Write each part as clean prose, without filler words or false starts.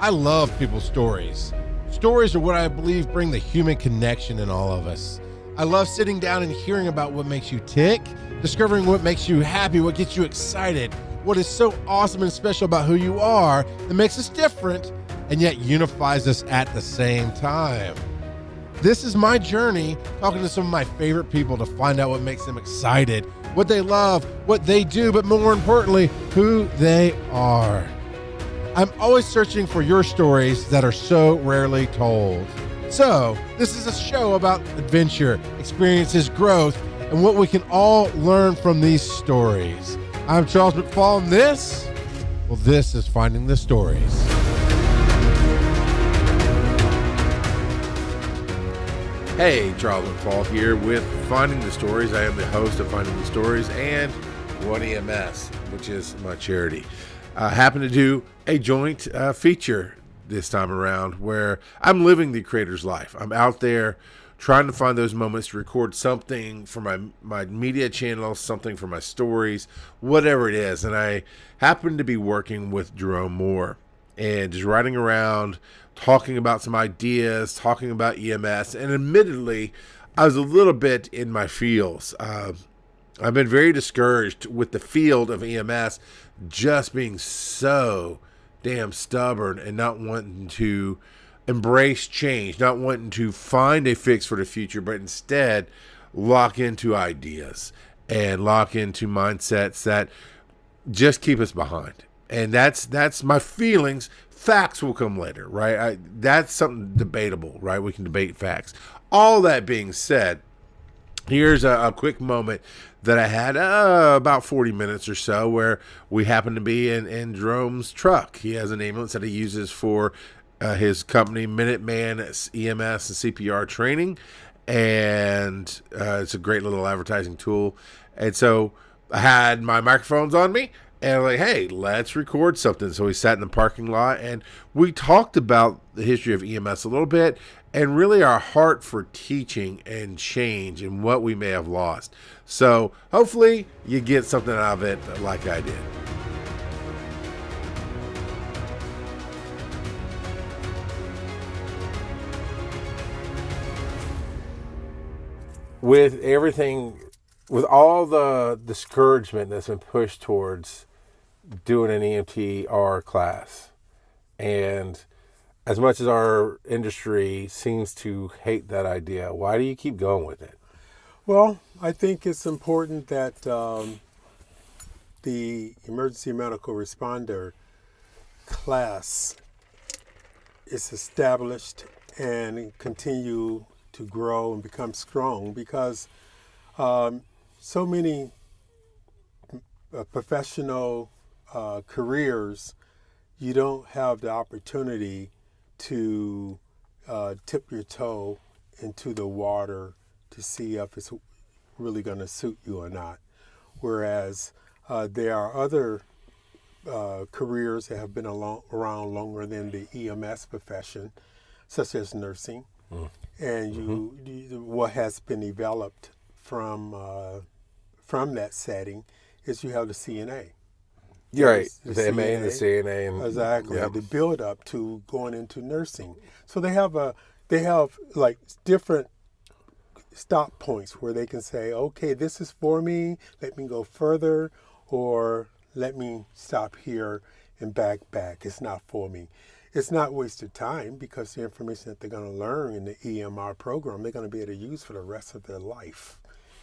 I love people's stories. Stories are what I believe bring the human connection in all of us. I love sitting down and hearing about what makes you tick, discovering what makes you happy, what gets you excited, what is so awesome and special about who you are that makes us different and yet unifies us at the same time. This is my journey, talking to some of my favorite people to find out what makes them excited, what they love, what they do, but more importantly, who they are. I'm always searching for your stories that are so rarely told. So, this is a show about adventure, experiences, growth, and what we can all learn from these stories. I'm Charles McFall, and this is Finding the Stories. Hey, Charles McFall here with Finding the Stories. I am the host of Finding the Stories and One EMS, which is my charity. I happen to do a joint feature this time around where I'm living the creator's life. I'm out there trying to find those moments to record something for my media channel, something for my stories, whatever it is. And I happen to be working with Jerome Moore and just riding around, talking about some ideas, talking about EMS. And admittedly, I was a little bit in my feels. I've been very discouraged with the field of EMS just being so damn stubborn and not wanting to embrace change, not wanting to find a fix for the future, but instead lock into ideas and lock into mindsets that just keep us behind. And that's my feelings. Facts will come later, right? That's something debatable, right? We can debate facts. All that being said, here's a quick moment that I had about 40 minutes or so where we happened to be in Jerome's truck. He has an ambulance that he uses for his company, Minuteman EMS and CPR training. And it's a great little advertising tool. And so I had my microphones on me. And I'm like, hey, let's record something. So we sat in the parking lot and we talked about the history of EMS a little bit and really our heart for teaching and change and what we may have lost. So hopefully you get something out of it like I did. With everything, with all the discouragement that's been pushed towards doing an EMT-R class, and as much as our industry seems to hate that idea, why do you keep going with it? Well, I think it's important that the emergency medical responder class is established and continue to grow and become strong because so many professional careers, you don't have the opportunity to tip your toe into the water to see if it's really going to suit you or not. Whereas there are other careers that have been around longer than the EMS profession, such as nursing, and what has been developed from that setting is you have the CNA. You're right, the MA and the CNA. And, exactly, yep. The build up to going into nursing. So they have like different stop points where they can say, okay, this is for me, let me go further, or let me stop here and back. It's not for me. It's not wasted time because the information that they're going to learn in the EMR program, they're going to be able to use for the rest of their life.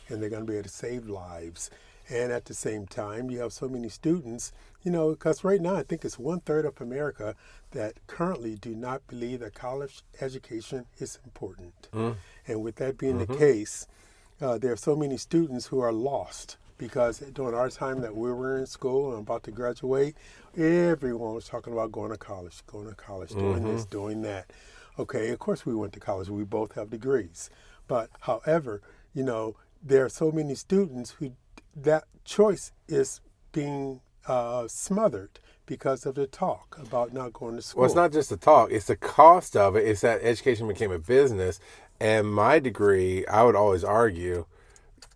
And they're going to be able to save lives. And at the same time, you have so many students, because right now I think it's 1/3 of America that currently do not believe that college education is important. And with that being the case, there are so many students who are lost because during our time that we were in school and about to graduate, everyone was talking about going to college, doing this, doing that. Okay, of course we went to college. We both have degrees. But however, there are so many students who that choice is being smothered because of the talk about not going to school. Well, it's not just the talk. It's the cost of it. It's that education became a business. And my degree, I would always argue,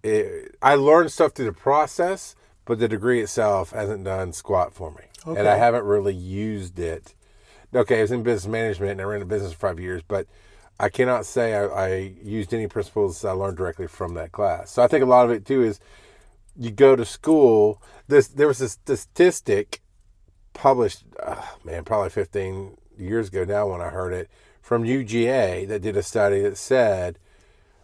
I learned stuff through the process, but the degree itself hasn't done squat for me. Okay. And I haven't really used it. Okay, I was in business management and I ran a business for 5 years, but I cannot say I used any principles I learned directly from that class. So I think a lot of it too is you go to school. There was a statistic published, probably 15 years ago now when I heard it, from UGA that did a study that said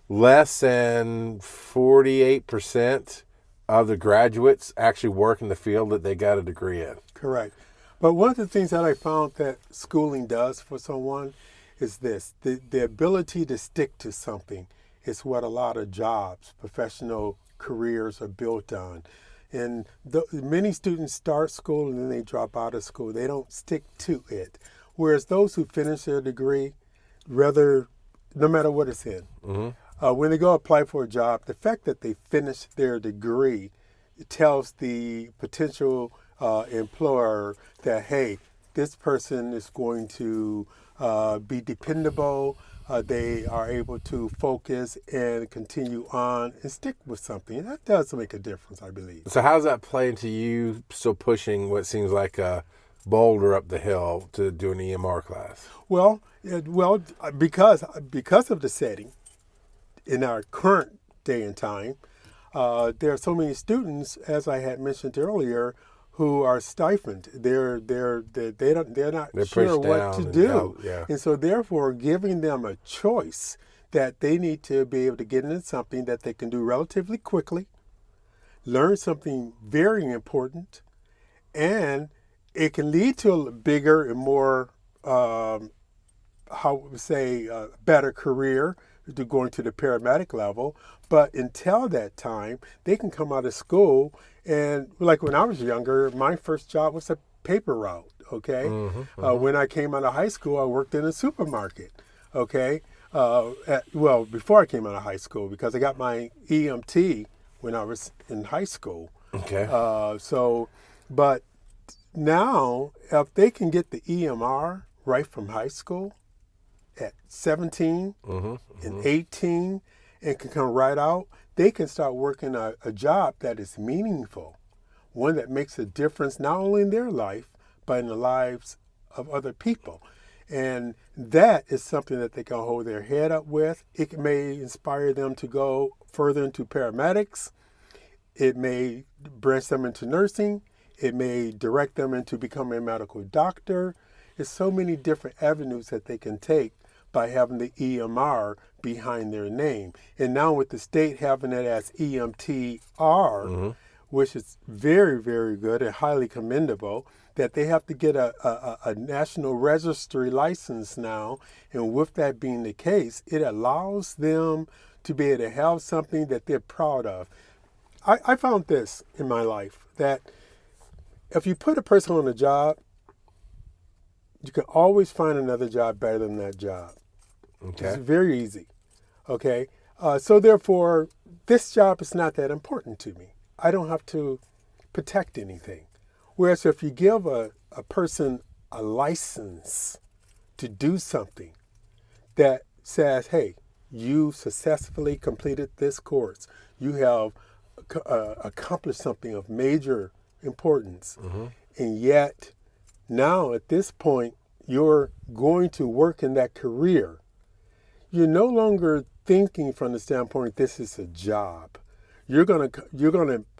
less than 48% of the graduates actually work in the field that they got a degree in. Correct. But one of the things that I found that schooling does for someone is this. The ability to stick to something is what a lot of jobs, professional careers are built on. And many students start school and then they drop out of school. They don't stick to it. Whereas those who finish their degree, no matter what it's in, when they go apply for a job, the fact that they finish their degree tells the potential employer that, hey, this person is going to be dependable. They are able to focus and continue on and stick with something. That does make a difference, I believe. So how does that play into you still pushing what seems like a boulder up the hill to do an EMR class? Well, because of the setting in our current day and time, there are so many students, as I had mentioned earlier, who are stifled. They're not sure what to do. Yeah. And so therefore giving them a choice that they need to be able to get into something that they can do relatively quickly, learn something very important, and it can lead to a bigger and more, better career, to going to the paramedic level. But until that time, they can come out of school, and like when I was younger, my first job was a paper route, okay? When I came out of high school, I worked in a supermarket, okay? Before I came out of high school, because I got my EMT when I was in high school. Okay. But now, if they can get the EMR right from high school at 17 and 18 and can come right out, they can start working a job that is meaningful, one that makes a difference not only in their life, but in the lives of other people. And that is something that they can hold their head up with. It may inspire them to go further into paramedics. It may branch them into nursing. It may direct them into becoming a medical doctor. There's so many different avenues that they can take by having the EMR behind their name. And now with the state having it as EMT-R, which is very, very good and highly commendable, that they have to get a national registry license now. And with that being the case, it allows them to be able to have something that they're proud of. I found this in my life, that if you put a person on a job, you can always find another job better than that job. Okay. It's very easy. Okay. So therefore, this job is not that important to me. I don't have to protect anything. Whereas if you give a person a license to do something that says, hey, you successfully completed this course, you have accomplished something of major importance, and yet now at this point you're going to work in that career, you're no longer thinking from the standpoint this is a job. You're gonna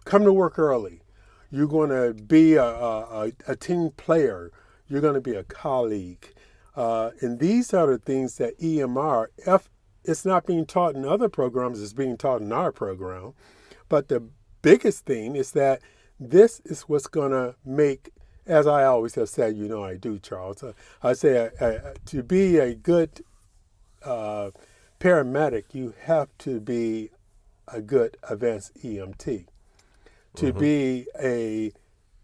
come to work early. You're gonna be a team player. You're gonna be a colleague, and these are the things that EMR, if it's not being taught in other programs, it's being taught in our program. But the biggest thing is that this is what's gonna make, as I always have said, I do, Charles. I say to be a good paramedic, you have to be a good advanced EMT. To be a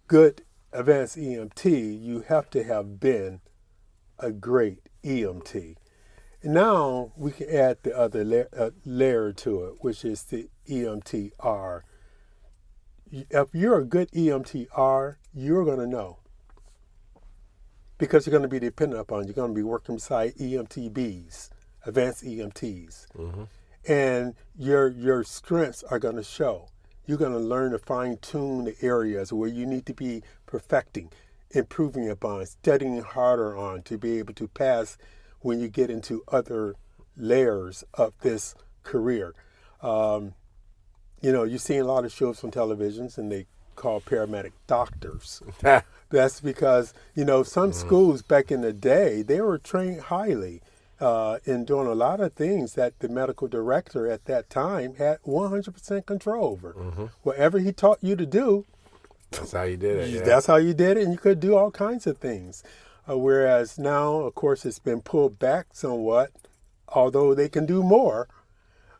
good advanced EMT, you have to have been a great EMT. And now we can add the other layer to it, which is the EMT-R. If you're a good EMT-R, you're going to know, because you're going to be dependent upon, you're going to be working beside EMT-Bs, advanced EMTs. And your strengths are going to show. You're going to learn to fine-tune the areas where you need to be perfecting. improving upon, studying harder on to be able to pass when you get into other layers of this career. You've seen a lot of shows on televisions and they call paramedic doctors. That's because, some schools back in the day, they were trained highly in doing a lot of things that the medical director at that time had 100% control over. Whatever he taught you to do, that's how you did it. Yeah. That's how you did it, and you could do all kinds of things. Whereas now, of course, it's been pulled back somewhat, although they can do more.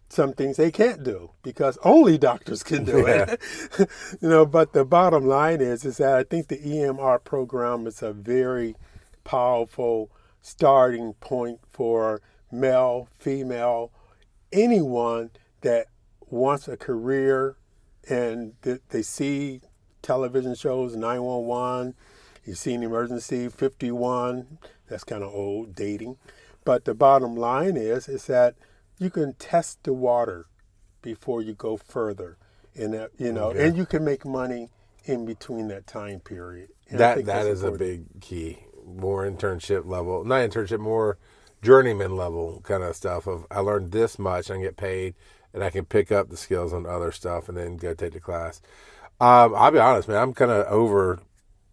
Some things they can't do because only doctors can do it. But the bottom line is that I think the EMR program is a very powerful starting point for male, female, anyone that wants a career and they see television shows, 911, you've seen Emergency 51, that's kind of old, dating. But the bottom line is that you can test the water before you go further, and and you can make money in between that time period. And that is important. A big key. More internship level, not internship, more journeyman level kind of stuff. Of I learned this much, I can get paid, and I can pick up the skills on other stuff, and then go take the class. I'll be honest, man. I'm kind of over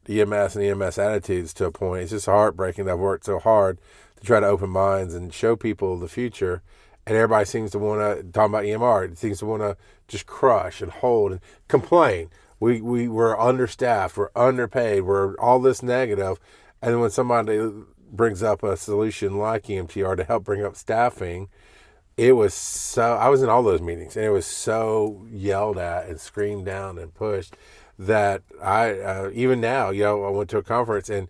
EMS and EMS attitudes to a point. It's just heartbreaking that I've worked so hard to try to open minds and show people the future. And everybody seems to want to, talk about EMR, it seems to want to just crush and hold and complain. We're understaffed, we're underpaid, we're all this negative. And then when somebody brings up a solution like EMTR to help bring up staffing, I was in all those meetings, and it was so yelled at and screamed down and pushed that I, even now, I went to a conference and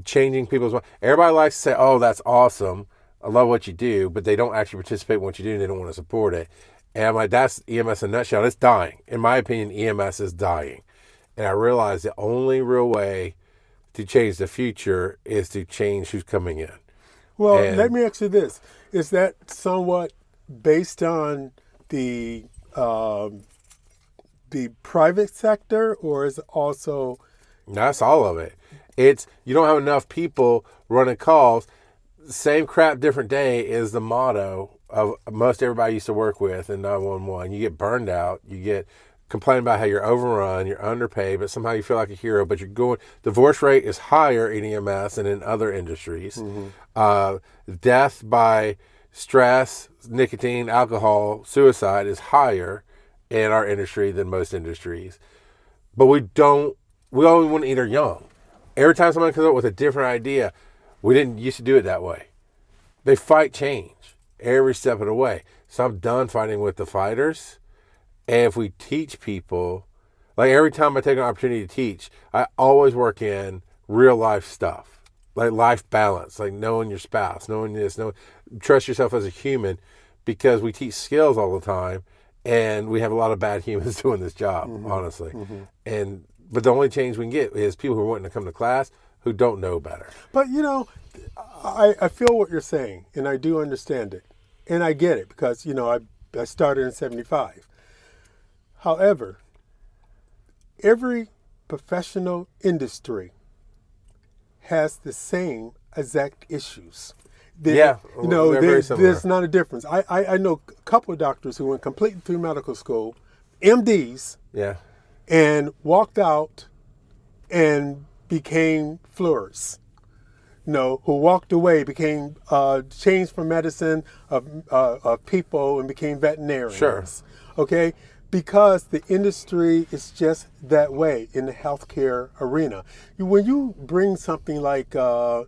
changing people's mind. Everybody likes to say, oh, that's awesome. I love what you do, but they don't actually participate in what you do and they don't want to support it. And I'm like, that's EMS in a nutshell. It's dying. In my opinion, EMS is dying. And I realized the only real way to change the future is to change who's coming in. Well, let me ask you this. Is that somewhat based on the private sector, or is it also... That's all of it. It's, you don't have enough people running calls. Same crap, different day is the motto of most everybody used to work with in 911. You get burned out. You get complaining about how you're overrun, you're underpaid, but somehow you feel like a hero. But divorce rate is higher in EMS than in other industries. Death by stress, nicotine, alcohol, suicide is higher in our industry than most industries. But we only want to eat our young. Every time somebody comes up with a different idea, we didn't used to do it that way. They fight change every step of the way. So I'm done fighting with the fighters. And if we teach people, like every time I take an opportunity to teach, I always work in real life stuff, like life balance, like knowing your spouse, knowing this, trust yourself as a human, because we teach skills all the time, and we have a lot of bad humans doing this job, honestly. But the only change we can get is people who are wanting to come to class who don't know better. But I feel what you're saying, and I do understand it, and I get it because I started in '75. However, every professional industry has the same exact issues. There's not a difference. I know a couple of doctors who went completely through medical school, MDs, and walked out and became florists. Who walked away, became changed from medicine of people and became veterinarians. Sure. Okay. Because the industry is just that way in the healthcare arena. When you bring something like the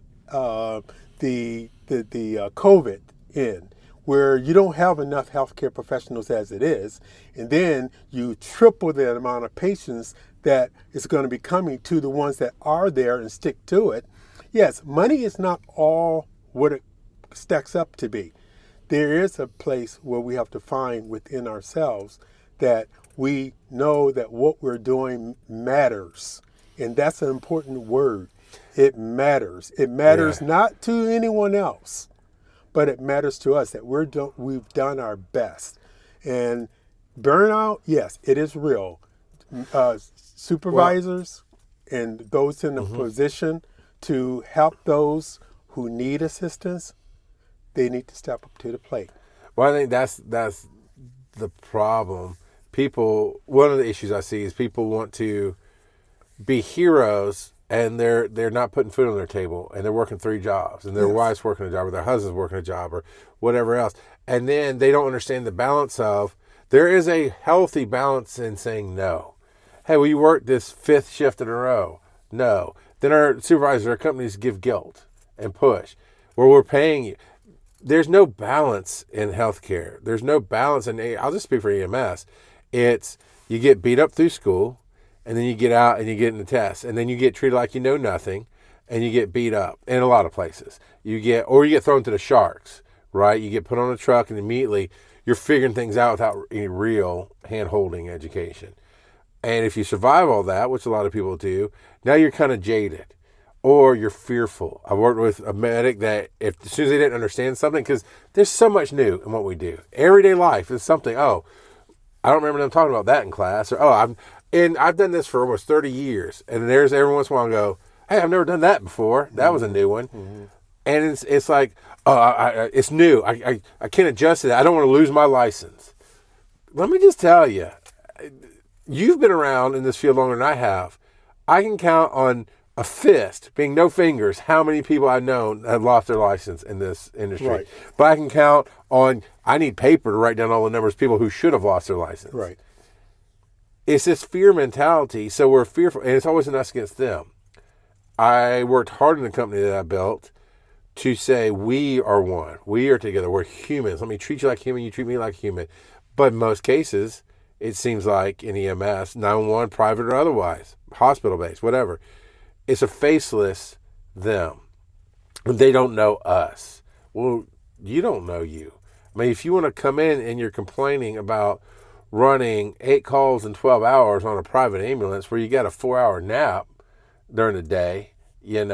COVID in, where you don't have enough healthcare professionals as it is, and then you triple the amount of patients that is going to be coming to the ones that are there and stick to it. Yes, money is not all what it stacks up to be. There is a place where we have to find within ourselves that we know that what we're doing matters. And that's an important word. It matters. It matters not to anyone else, but it matters to us that we've done our best. And burnout, yes, it is real. Supervisors, and those in a position to help those who need assistance, they need to step up to the plate. Well, I think that's the problem. People, one of the issues I see is people want to be heroes, and they're not putting food on their table, and they're working 3 jobs, and their wife's working a job, or their husband's working a job, or whatever else, and then they don't understand the balance of, there is a healthy balance in saying no. Hey, will you work this 5th shift in a row? No. Then our supervisors, our companies give guilt and push. Well, we're paying you. There's no balance in healthcare. There's no balance in, I'll just speak for EMS. It's, you get beat up through school, and then you get out and you get in the test, and then you get treated like you know nothing, and you get beat up in a lot of places. You get thrown to the sharks, right? You get put on a truck, and immediately you're figuring things out without any real hand-holding education. And if you survive all that, which a lot of people do, now you're kind of jaded, or you're fearful. I worked with a medic that as soon as they didn't understand something, because there's so much new in what we do. Everyday life is something, I don't remember them talking about that in class, or I've done this for almost 30 years, and there's every once in a while I go, hey, I've never done that before. That was a new one. Mm-hmm. And it's like, it's new. I can't adjust to that. I don't want to lose my license. Let me just tell you, you've been around in this field longer than I have. I can count on a fist, being no fingers, how many people I've known have lost their license in this industry. Right. But I can count on, I need paper to write down all the numbers of people who should have lost their license. Right. It's this fear mentality, so we're fearful, and it's always an us against them. I worked hard in the company that I built to say we are one. We are together. We're humans. Let me treat you like a human. You treat me like a human. But in most cases, it seems like in EMS, 911, private or otherwise, hospital-based, whatever, it's a faceless them. They don't know us. Well, you don't know you. I mean, if you want to come in and you're complaining about running 8 calls in 12 hours on a private ambulance where you got a 4-hour nap during the day, you're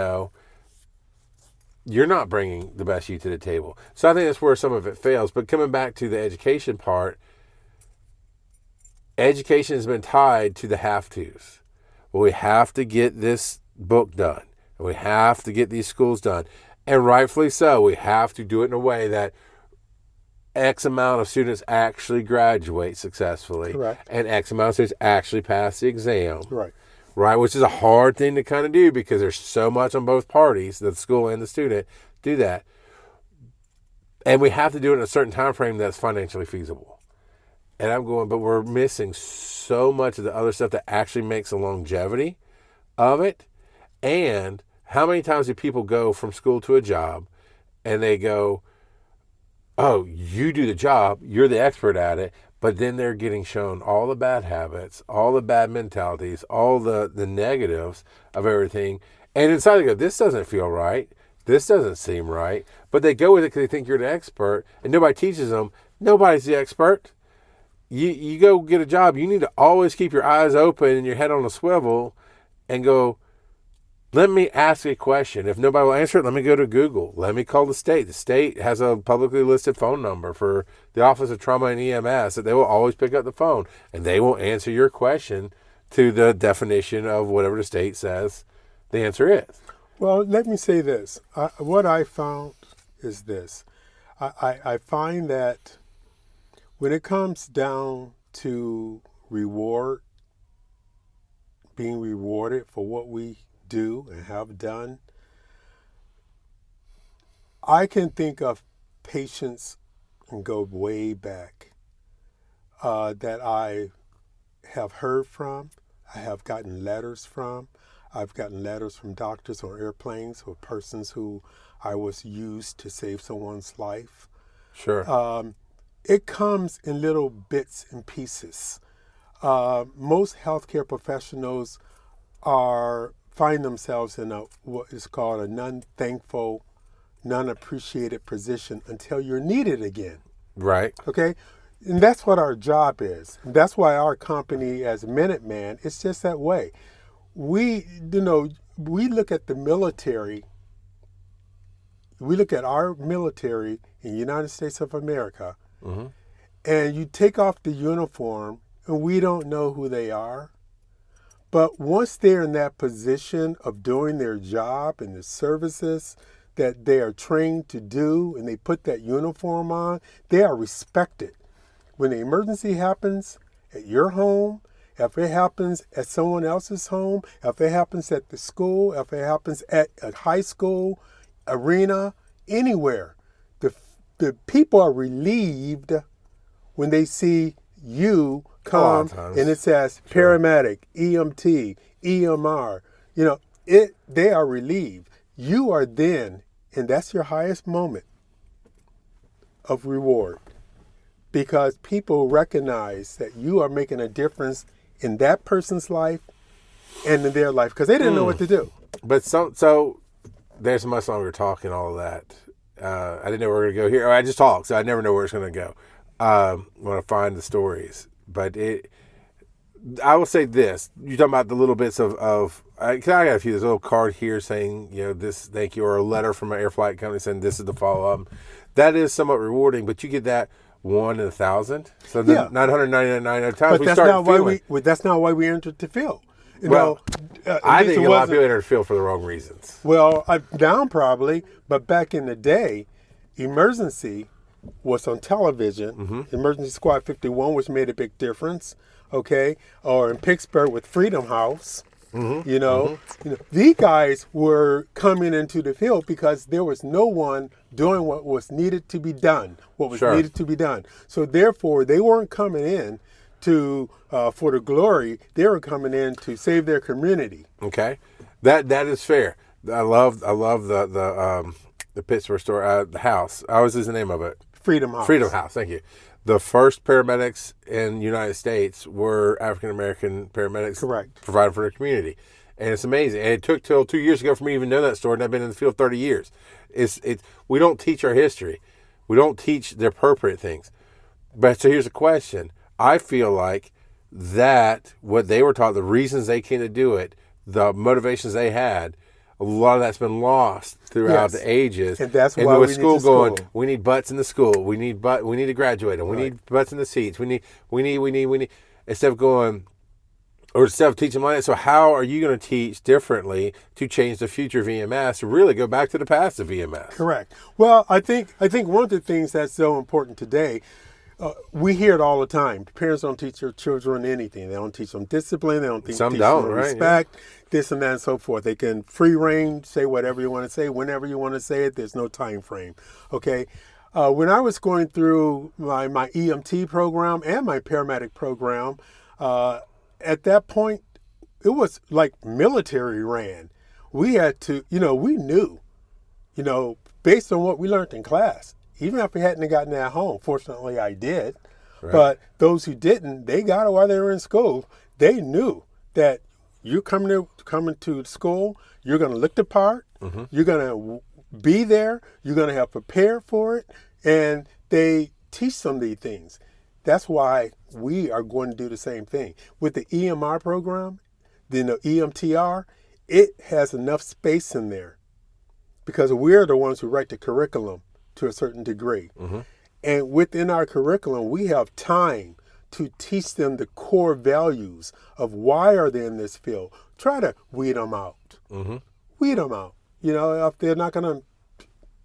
not bringing the best you to the table. So I think that's where some of it fails. But coming back to the education part, education has been tied to the have-tos. Well, we have to get this book done. And we have to get these schools done. And rightfully so. We have to do it in a way that X amount of students actually graduate successfully. Correct. And X amount of students actually pass the exam. Right. Right, which is a hard thing to kind of do because there's so much on both parties, the school and the student, do that. And we have to do it in a certain time frame that's financially feasible. And I'm going, but we're missing so much of the other stuff that actually makes the longevity of it. And how many times do people go from school to a job and they go, oh, you do the job, you're the expert at it, but then they're getting shown all the bad habits, all the bad mentalities, all the negatives of everything. And inside they go, this doesn't feel right. This doesn't seem right. But they go with it because they think you're the expert, and nobody teaches them. Nobody's the expert. You go get a job, you need to always keep your eyes open and your head on a swivel and go, let me ask a question. If nobody will answer it, let me go to Google. Let me call the state. The state has a publicly listed phone number for the Office of Trauma and EMS that they will always pick up the phone, and they will answer your question to the definition of whatever the state says the answer is. Well, let me say this. What I found is this. I find that when it comes down to being rewarded for what we do and have done, I can think of patients and go way back that I have heard from, I have gotten letters from. I've gotten letters from doctors on airplanes or persons who I was used to save someone's life. Sure. It comes in little bits and pieces. Most healthcare professionals find themselves in what is called a non-thankful, non-appreciated position until you're needed again. Right. Okay? And that's what our job is. That's why our company as Minuteman, it's just that way. We look at the military, we look at our military in the United States of America, mm-hmm. and you take off the uniform and we don't know who they are. But once they're in that position of doing their job and the services that they are trained to do, and they put that uniform on, they are respected. When the emergency happens at your home, if it happens at someone else's home, if it happens at the school, if it happens at a high school, arena, anywhere, the people are relieved when they see you come and it says paramedic, EMT, EMR. They are relieved. You are then, and that's your highest moment of reward, because people recognize that you are making a difference in that person's life and in their life, because they didn't know what to do. But so there's much longer talk and all of that. I didn't know where we were going to go here. I just talked, so I never know where it's going to go. When I find the stories. But I will say this. You're talking about the little bits of I got a few. There's a little card here saying, this, thank you, or a letter from an air flight company saying this is the follow-up. That is somewhat rewarding, but you get that 1 in 1,000. So the 999 times we start feeling. But that's not why we entered the field. I think a lot of people enter the field for the wrong reasons. Well, now probably, but back in the day, emergency was on television. Emergency Squad 51, which made a big difference. Okay, or in Pittsburgh with Freedom House. These guys were coming into the field because there was no one doing what was needed to be done. So therefore, they weren't coming in to for the glory. They were coming in to save their community. Okay, that is fair. I love the Pittsburgh store, the house. What was the name of it? Freedom House. Freedom House. Thank you. The first paramedics in the United States were African American paramedics. Correct. Provided for their community, and it's amazing. And it took till 2 years ago for me to even know that story, and I've been in the field 30 years. We don't teach our history. We don't teach the appropriate things. But so here's a question. I feel like that what they were taught, the reasons they came to do it, the motivations they had, a lot of that's been lost throughout the ages. And that's why we need school. We need butts in the school. We need to graduate them. We need butts in the seats. We need instead of teaching them like that. So how are you going to teach differently to change the future of EMS, to really go back to the past of EMS? Correct. Well, I think one of the things that's so important today, we hear it all the time. Parents don't teach their children anything. They don't teach them discipline. They don't teach them respect, this and that and so forth. They can free reign, say whatever you want to say, whenever you want to say it. There's no time frame. Okay. When I was going through my EMT program and my paramedic program, at that point, it was like military ran. We had to, we knew, based on what we learned in class. Even if we hadn't gotten that home, fortunately I did. Right. But those who didn't, they got it while they were in school. They knew that you're coming to school, you're going to look the part, you're going to be there, you're going to have prepared for it, and they teach some of these things. That's why we are going to do the same thing. With the EMR program, the EMTR, it has enough space in there because we're the ones who write the curriculum to a certain degree. And within our curriculum, we have time to teach them the core values of why are they in this field. Try to weed them out. Weed them out. If they're not going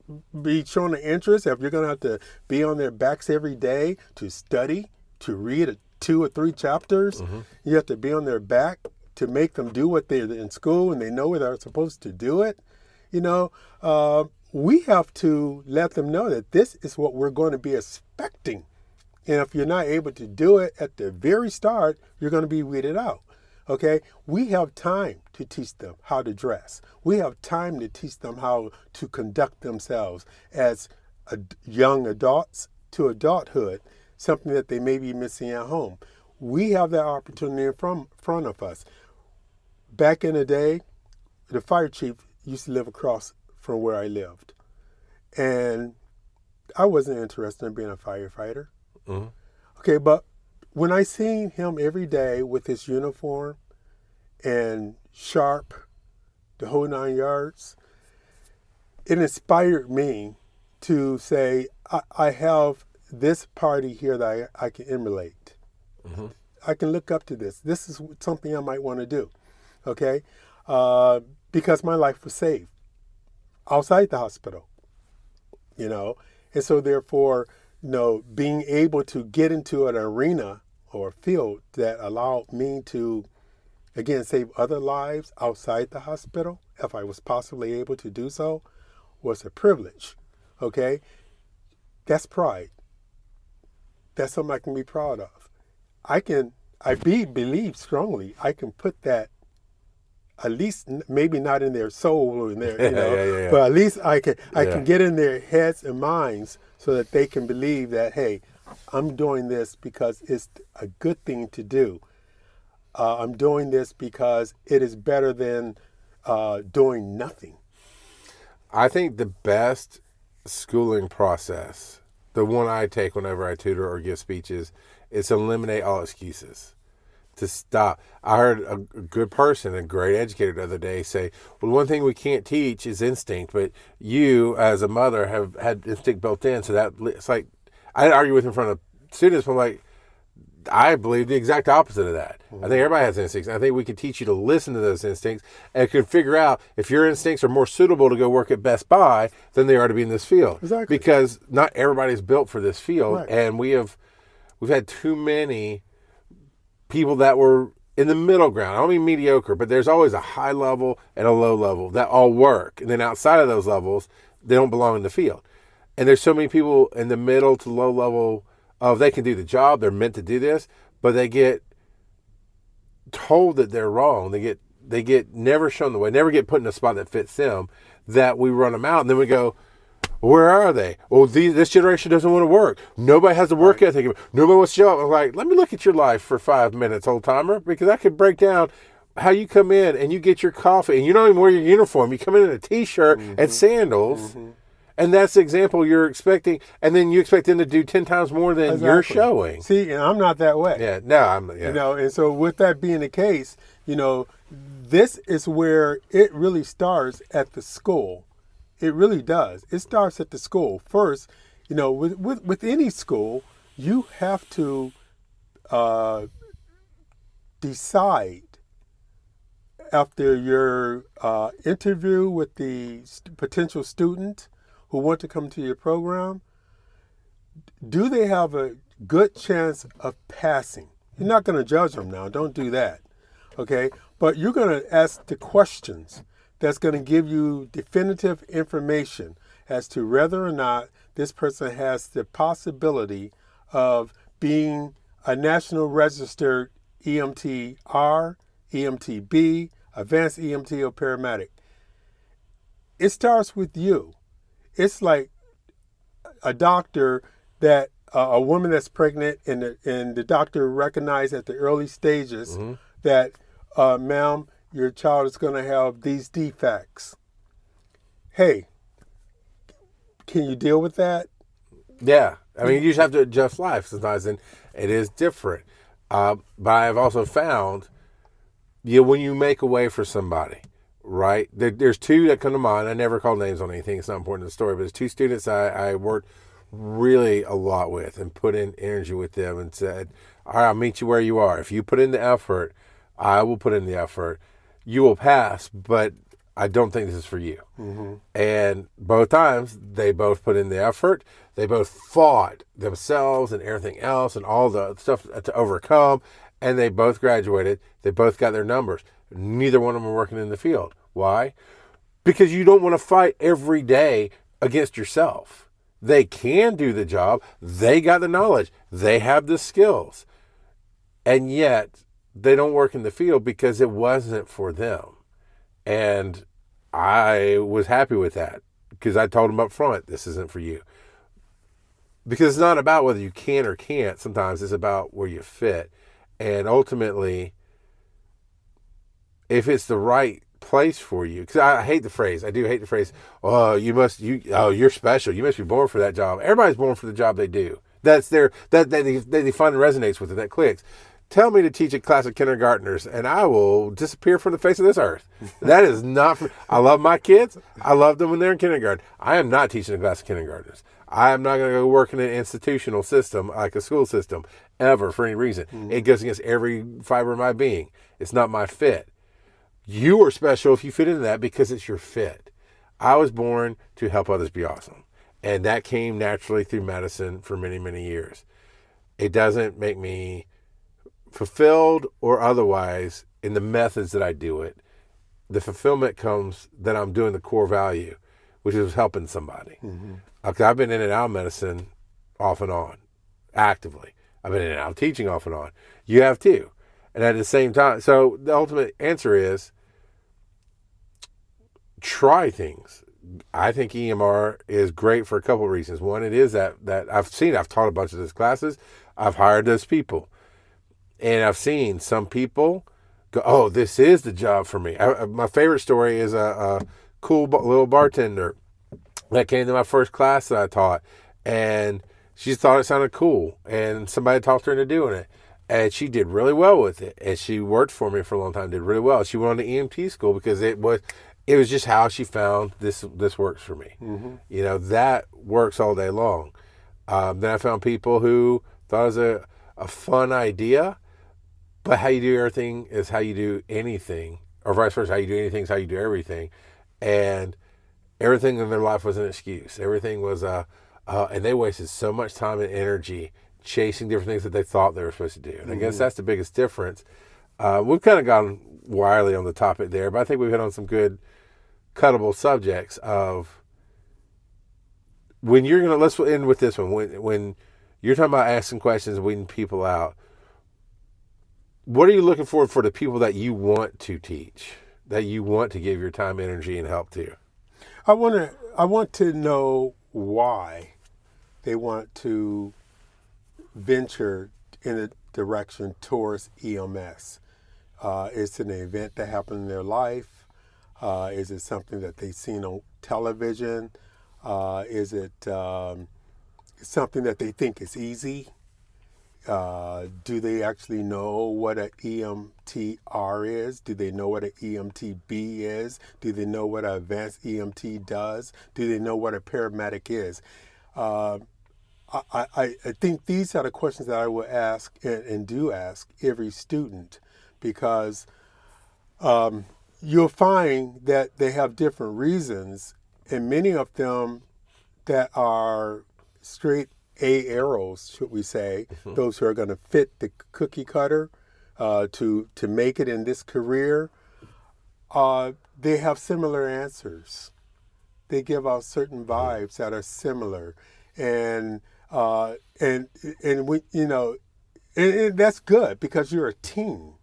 to be showing an interest, if you're going to have to be on their backs every day to study, to read 2 or 3 chapters, you have to be on their back to make them do what they're in school and they know where they're supposed to do it. We have to let them know that this is what we're going to be expecting. And if you're not able to do it at the very start, you're going to be weeded out. Okay? We have time to teach them how to dress. We have time to teach them how to conduct themselves as young adults to adulthood, something that they may be missing at home. We have that opportunity in front of us. Back in the day, the fire chief used to live across from where I lived. And I wasn't interested in being a firefighter. Okay, but when I seen him every day with his uniform and sharp, the whole 9 yards, it inspired me to say, I have this party here that I can emulate. I can look up to this. This is something I might want to do. Okay, because my life was saved outside the hospital. And so therefore, being able to get into an arena or field that allowed me to, again, save other lives outside the hospital, if I was possibly able to do so, was a privilege. Okay, that's pride. That's something I can be proud of. Believe strongly I can put that, at least maybe not in their soul or in their, but at least I can get in their heads and minds so that they can believe that, hey, I'm doing this because it's a good thing to do. I'm doing this because it is better than doing nothing. I think the best schooling process, the one I take whenever I tutor or give speeches, is to eliminate all excuses. To stop. I heard a good person, a great educator the other day say, well, one thing we can't teach is instinct, but you as a mother have had instinct built in. So that it's like, I argue with in front of students, but I'm like, I believe the exact opposite of that. I think everybody has instincts. I think we can teach you to listen to those instincts and can figure out if your instincts are more suitable to go work at Best Buy than they are to be in this field. Exactly. Because not everybody's built for this field. Right. And we've had too many people that were in the middle ground. I don't mean mediocre, but there's always a high level and a low level that all work. And then outside of those levels, they don't belong in the field. And there's so many people in the middle to low level of they can do the job, they're meant to do this, but they get told that they're wrong. They get never shown the way, never get put in a spot that fits them, that we run them out. And then we go, where are they? Well, this generation doesn't want to work. Nobody has the work ethic. Nobody wants to show up. I'm like, let me look at your life for 5 minutes, old timer, because I could break down how you come in and you get your coffee and you don't even wear your uniform. You come in a t-shirt and sandals, and that's the example you're expecting. And then you expect them to do 10 times more than you're showing. See, and I'm not that way. Yeah, no, I'm. Yeah. And so with that being the case, this is where it really starts at the school. It really does. It starts at the school. First, with any school, you have to decide after your interview with the potential student who want to come to your program, do they have a good chance of passing? You're not going to judge them now. Don't do that. Okay? But you're going to ask the questions that's going to give you definitive information as to whether or not this person has the possibility of being a national registered EMT-R, EMT-B, advanced EMT, or paramedic. It starts with you. It's like a doctor that a woman that's pregnant and the doctor recognized at the early stages that, ma'am, your child is going to have these defects. Hey, can you deal with that? Yeah. I mean, you just have to adjust life sometimes, and it is different. But I've also found, when you make a way for somebody, right? There's two that come to mind. I never call names on anything. It's not important to the story, but there's two students I worked really a lot with and put in energy with them and said, all right, I'll meet you where you are. If you put in the effort, I will put in the effort. You will pass, but I don't think this is for you. And both times, they both put in the effort. They both fought themselves and everything else and all the stuff to overcome. And they both graduated. They both got their numbers. Neither one of them are working in the field. Why? Because you don't want to fight every day against yourself. They can do the job. They got the knowledge. They have the skills. And yet, they don't work in the field because it wasn't for them. And I was happy with that because I told them up front, this isn't for you. Because it's not about whether you can or can't. Sometimes it's about where you fit. And ultimately, if it's the right place for you, because I hate the phrase. I do hate the phrase, you're special. You must be born for that job. Everybody's born for the job they do. That's they find it resonates with it. That clicks. Tell me to teach a class of kindergartners and I will disappear from the face of this earth. That is not for, I love my kids. I love them when they're in kindergarten. I am not teaching a class of kindergartners. I'm not going to go work in an institutional system like a school system ever for any reason. It goes against every fiber of my being. It's not my fit. You are special if you fit into that because it's your fit. I was born to help others be awesome. And that came naturally through medicine for many, many years. It doesn't make me fulfilled or otherwise in the methods that I do it. The fulfillment comes that I'm doing the core value, which is helping somebody. Okay, I've been in and out of medicine off and on, actively. I've been in and out of teaching off and on. You have too. And at the same time, so the ultimate answer is try things. I think EMR is great for a couple of reasons. One, it is that I've taught a bunch of those classes. I've hired those people. And I've seen some people go, oh, this is the job for me. My favorite story is a cool little bartender that came to my first class that I taught. And she thought it sounded cool. And somebody talked her into doing it. And she did really well with it. And she worked for me for a long time, did really well. She went on to EMT school because it was just how she found this works for me. You know, that works all day long. Then I found people who thought it was a fun idea, but how you do everything is how you do anything, or vice versa. How you do anything is how you do everything. And everything in their life was an excuse. Everything was, and they wasted so much time and energy chasing different things that they thought they were supposed to do. And I guess that's the biggest difference. We've kind of gone wildly on the topic there, but I think we've hit on some good cuttable subjects of when you're going to, let's end with this one. When you're talking about asking questions and weeding people out, what are you looking for the people that you want to teach, that you want to give your time, energy, and help to? I want to know why they want to venture in a direction towards EMS. Is it an event that happened in their life? Is it something that they've seen on television? Is it something that they think is easy? Do they actually know what an EMTR is? Do they know what an EMT-B is? Do they know what an advanced EMT does? Do they know what a paramedic is? I think these are the questions that I will ask and do ask every student, because you'll find that they have different reasons, and many of them that are straight A arrows, should we say, those who are going to fit the cookie cutter to make it in this career, they have similar answers. They give out certain vibes that are similar, and we, you know, and that's good because you're a team.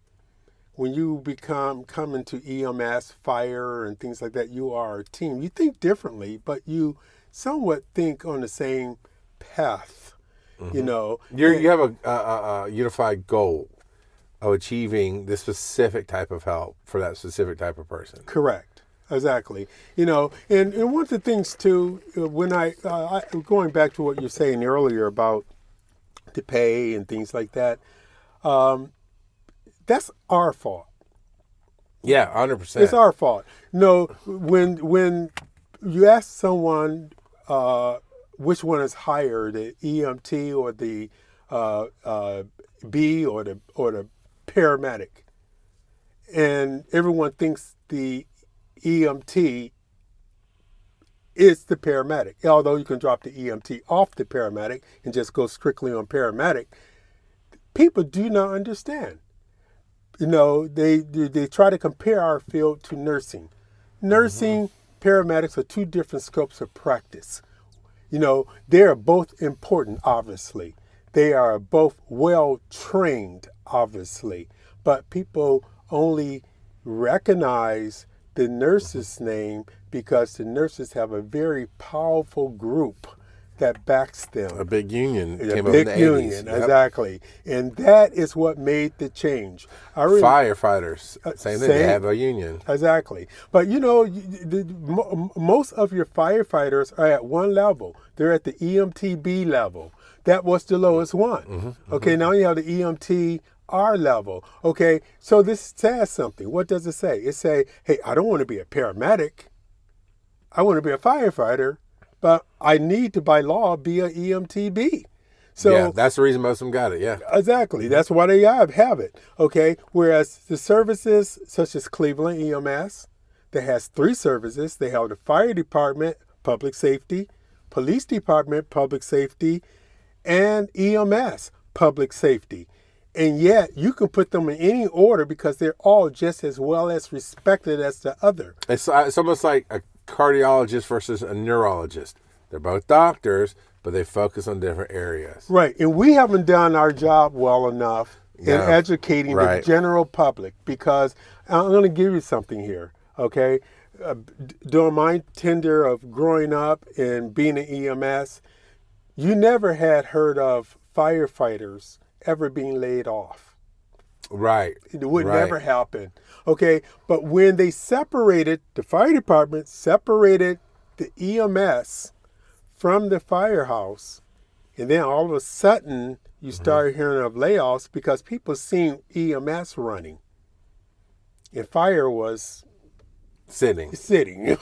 When you come into EMS, fire, and things like that, you are a team. You think differently, but you somewhat think on the same path. You know, you have a unified goal of achieving this specific type of help for that specific type of person. Correct. Exactly. You know, and one of the things too, when I going back to what you're saying earlier about the pay and things like that, that's our fault. Yeah, 100%. It's our fault. No, when you ask someone which one is higher, the EMT or the B or the paramedic, and everyone thinks the EMT is the paramedic. Although you can drop the EMT off the paramedic and just go strictly on paramedic, people do not understand. You know, they try to compare our field to nursing. Nursing, paramedics are two different scopes of practice. You know, they are both important, obviously. They are both well trained, obviously. But people only recognize the nurse's name because the nurses have a very powerful group that backs them. A big union. A big union, exactly. And that is what made the change. Firefighters, same thing, they have a union. Exactly. But you know, most of your firefighters are at one level. They're at the EMT-B level. That was the lowest one. Okay, now you have the EMT-R level. Okay, so this says something. What does it say? It say, hey, I don't want to be a paramedic. I want to be a firefighter. but I need to, by law, be an EMT-B. So yeah, that's the reason most of them got it. Yeah, exactly. That's why they have it. Okay. Whereas the services such as Cleveland EMS, that has 3 services. They have the fire department, public safety, police department, public safety, and EMS, public safety. And yet you can put them in any order because they're all just as well as respected as the other. it's almost like a cardiologist versus a neurologist. They're both doctors, but they focus on different areas. Right. And we haven't done our job well enough in No. educating Right. the general public, because I'm going to give you something here. Okay. During my tenure of growing up and being an EMS, you never had heard of firefighters ever being laid off. Right. It would Right. never happen. Okay. But when they separated, the fire department separated the EMS from the firehouse, and then all of a sudden you started hearing of layoffs because people seen EMS running and fire was Sitting.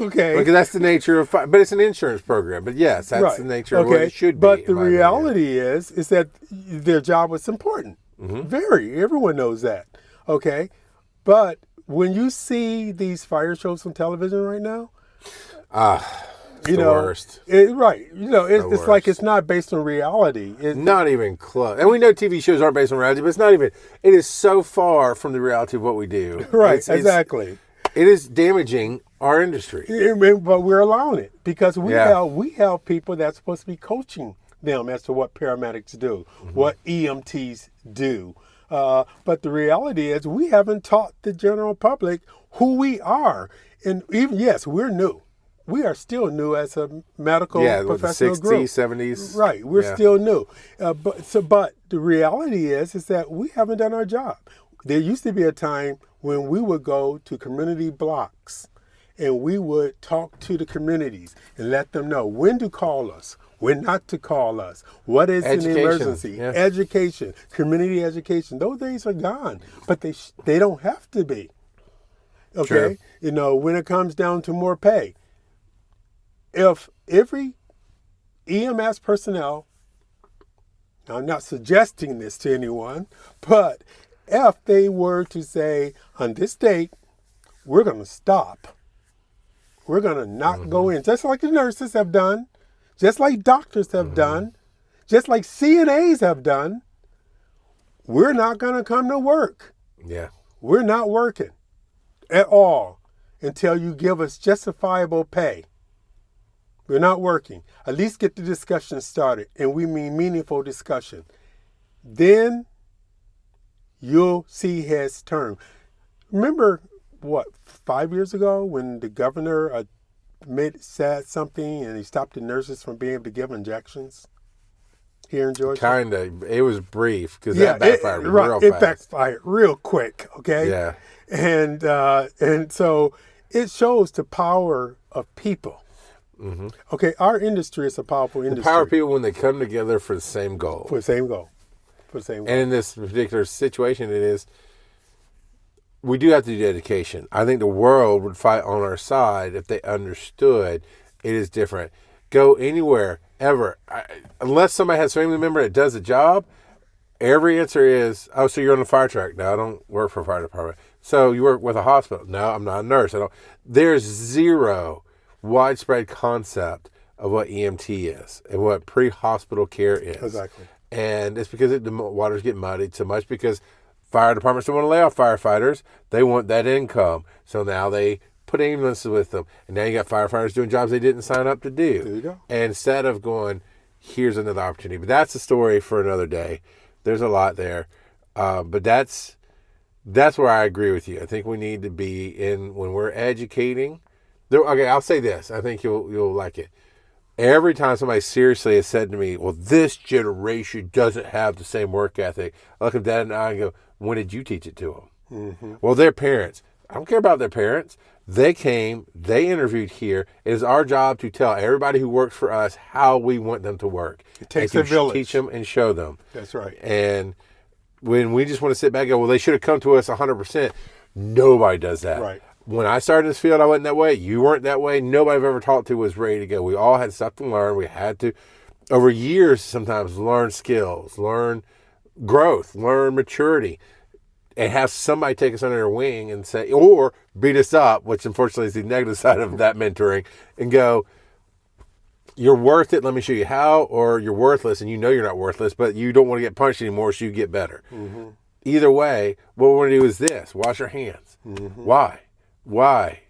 okay. Because that's the nature of fire. But it's an insurance program. But yes, that's Right. the nature of what it should be. But the in my opinion. reality is that their job was important. Very. Everyone knows that. Okay. But when you see these fire shows on television right now, It's the worst. Right. It's like worst. it's not based on reality. Not even close. And we know TV shows aren't based on reality, but it's not even. It is so far from the reality of what we do. Right. It's, Exactly. it is damaging our industry. But we're allowing it because we Yeah. have people that's supposed to be coaching them as to what paramedics do, what EMTs do. But the reality is we haven't taught the general public who we are. And even, yes, we're new. We are still new as a medical professional the 60s, group. 70s. Right, we're still new. But the reality is that we haven't done our job. There used to be a time when we would go to community blocks and we would talk to the communities and let them know when to call us, when not to call us, what is an Education, emergency, yeah. education, community education. Those days are gone, but they don't have to be. Okay, True. When it comes down to more pay, if every EMS personnel, now I'm not suggesting this to anyone, but if they were to say, on this date, we're going to stop. We're going to not go in, just like the nurses have done, just like doctors have done, just like CNAs have done. We're not going to come to work. Yeah. We're not working at all until you give us justifiable pay. We're not working. At least get the discussion started, and we mean meaningful discussion. Then you'll see his term. Remember, 5 years ago when the governor said something and he stopped the nurses from being able to give injections here in Georgia? Kind of. It was brief because that backfired real fast. It backfired real quick, okay? Yeah. And so it shows the power of people. Okay, our industry is a powerful industry. The power of people when they come together for the same goal. For the same goal. And in this particular situation, we do have to do education. I think the world would fight on our side if they understood it is different. Go anywhere, ever. Unless somebody has a family member that does the job, every answer is, oh, so you're on the fire truck. No, I don't work for a fire department. So you work with a hospital. No, I'm not a nurse. There's zero widespread concept of what EMT is and what pre-hospital care is. Exactly. And it's because the waters get muddied so much because fire departments don't want to lay off firefighters. They want that income. So now they put ambulances with them. And now you got firefighters doing jobs they didn't sign up to do. There you go. And instead of going, here's another opportunity. But that's a story for another day. There's a lot there. But that's where I agree with you. I think we need to be when we're educating. Okay, I'll say this. I think you'll like it. Every time somebody seriously has said to me, well, this generation doesn't have the same work ethic, I look at Dad and I go, when did you teach it to them? Well, their parents. I don't care about their parents. They came, they interviewed here. It is our job to tell everybody who works for us how we want them to work. It takes and a village. Teach them and show them. That's right. And when we just want to sit back and go, well, they should have come to us 100%. Nobody does that. Right. When I started this field, I wasn't that way. You weren't that way. Nobody I've ever talked to was ready to go. We all had stuff to learn. We had to, over years, sometimes learn skills, learn growth, learn maturity, and have somebody take us under their wing and say, or beat us up, which unfortunately is the negative side of that mentoring, and go, you're worth it, let me show you how, or you're worthless and you know you're not worthless, but you don't want to get punched anymore, so you get better. Mm-hmm. Either way, what we're going to do is this: wash our hands. Mm-hmm. Why?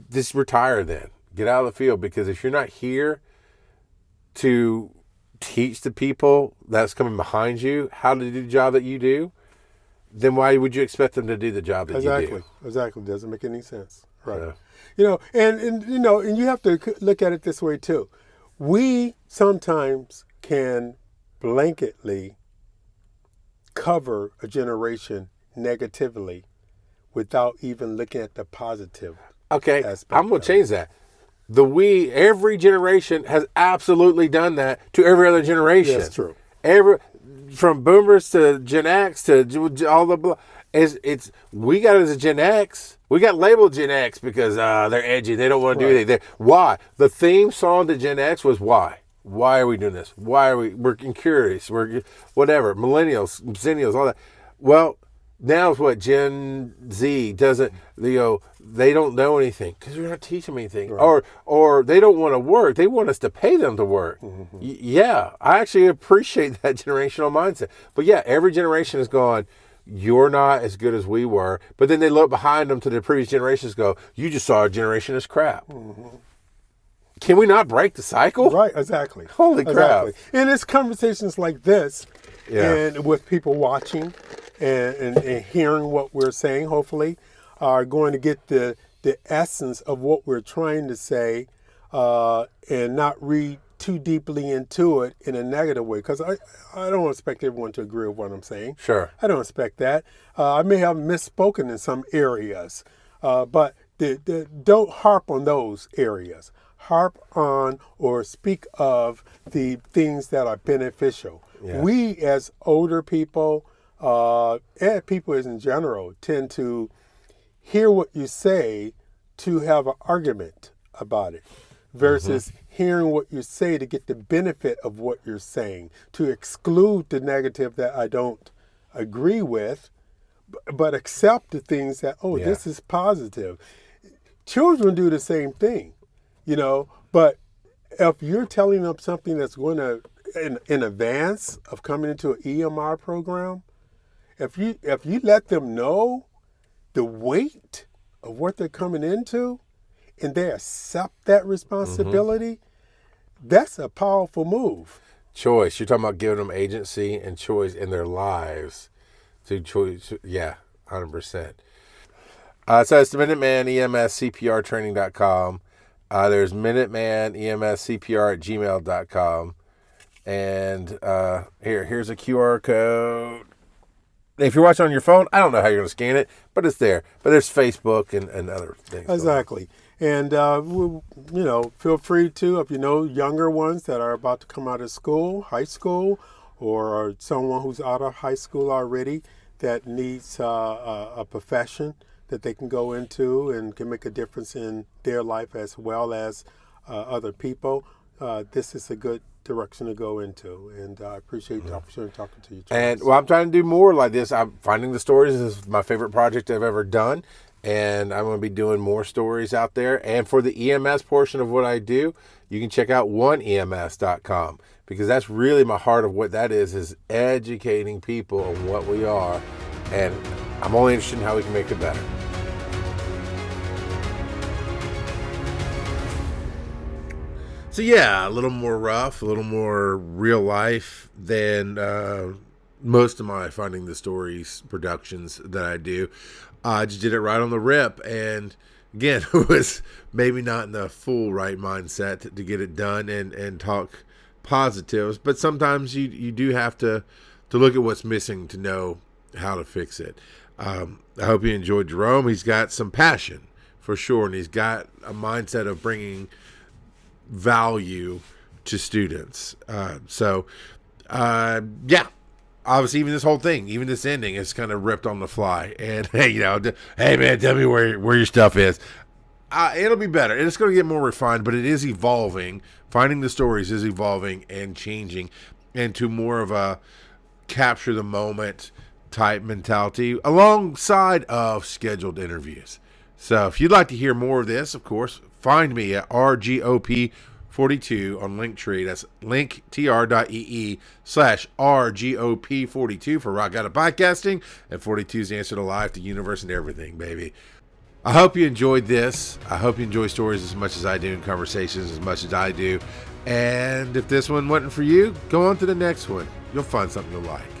Just retire then. Get out of the field, because if you're not here to teach the people that's coming behind you how to do the job that you do, then why would you expect them to do the job that you do? Exactly. Doesn't make any sense. Right. Yeah. And you have to look at it this way too. We sometimes can blanketly cover a generation negatively without even looking at the positive. Okay, I'm going to change that. Every generation has absolutely done that to every other generation. That's true. From boomers to Gen X to all the, we got it as a Gen X. We got labeled Gen X because they're edgy. They don't want to do anything. Why? The theme song to Gen X was why. Why are we doing this? Why are we're curious? We're whatever. Millennials, Zennials, all that. Well, now it's what Gen Z doesn't. They don't know anything because we're not teaching them anything, or they don't want to work. They want us to pay them to work. Mm-hmm. Yeah, I actually appreciate that generational mindset. But yeah, every generation has gone, you're not as good as we were. But then they look behind them to the previous generations, go, you just saw a generation as crap. Mm-hmm. Can we not break the cycle? Right, exactly. Holy crap. Exactly. And it's conversations like this, and with people watching and hearing what we're saying, hopefully, are going to get the essence of what we're trying to say, and not read too deeply into it in a negative way. Because I don't expect everyone to agree with what I'm saying. Sure. I don't expect that. I may have misspoken in some areas, but don't harp on those areas. Harp on or speak of the things that are beneficial. Yeah. We as older people, and people in general, tend to hear what you say to have an argument about it versus hearing what you say to get the benefit of what you're saying, to exclude the negative that I don't agree with, but accept the things that, this is positive. Children do the same thing, but if you're telling them something that's going to, in advance of coming into an EMR program, if you let them know the weight of what they're coming into and they accept that responsibility, that's a powerful move. Choice. You're talking about giving them agency and choice in their lives. To choice. Yeah, 100%. So it's the Minuteman EMS CPR training.com. There's Minuteman EMS CPR at gmail.com. And here's a QR code. If you're watching on your phone, I don't know how you're going to scan it, but it's there. But there's Facebook and other things. Exactly. And, feel free to, if you know younger ones that are about to come out of school, high school, or someone who's out of high school already that needs a profession that they can go into and can make a difference in their life as well as other people, this is a good direction to go into, and I appreciate the opportunity talking to you, Charles. And I'm trying to do more like this. I'm finding the stories is my favorite project I've ever done, and I'm going to be doing more stories out there. And for the EMS portion of what I do, you can check out oneems.com, because that's really my heart of what that is educating people on what we are, and I'm only interested in how we can make it better. So yeah, a little more rough, a little more real life than most of my Finding the Stories productions that I do. I just did it right on the rip, and again, it was maybe not in the full right mindset to get it done and talk positives, but sometimes you do have to look at what's missing to know how to fix it. I hope you enjoyed Jerome. He's got some passion for sure, and he's got a mindset of bringing value to students. Yeah, obviously, even this whole thing, even this ending, is kind of ripped on the fly. And hey, hey man, tell me where your stuff is. It'll be better. It's going to get more refined, but it is evolving. Finding the Stories is evolving and changing into more of a capture the moment type mentality alongside of scheduled interviews. So if you'd like to hear more of this, of course, find me at RGOP42 on Linktree. That's linktr.ee/RGOP42 for Rock Out of Podcasting. And 42 is the answer to life, the universe, and everything, baby. I hope you enjoyed this. I hope you enjoy stories as much as I do and conversations as much as I do. And if this one wasn't for you, go on to the next one. You'll find something you'll like.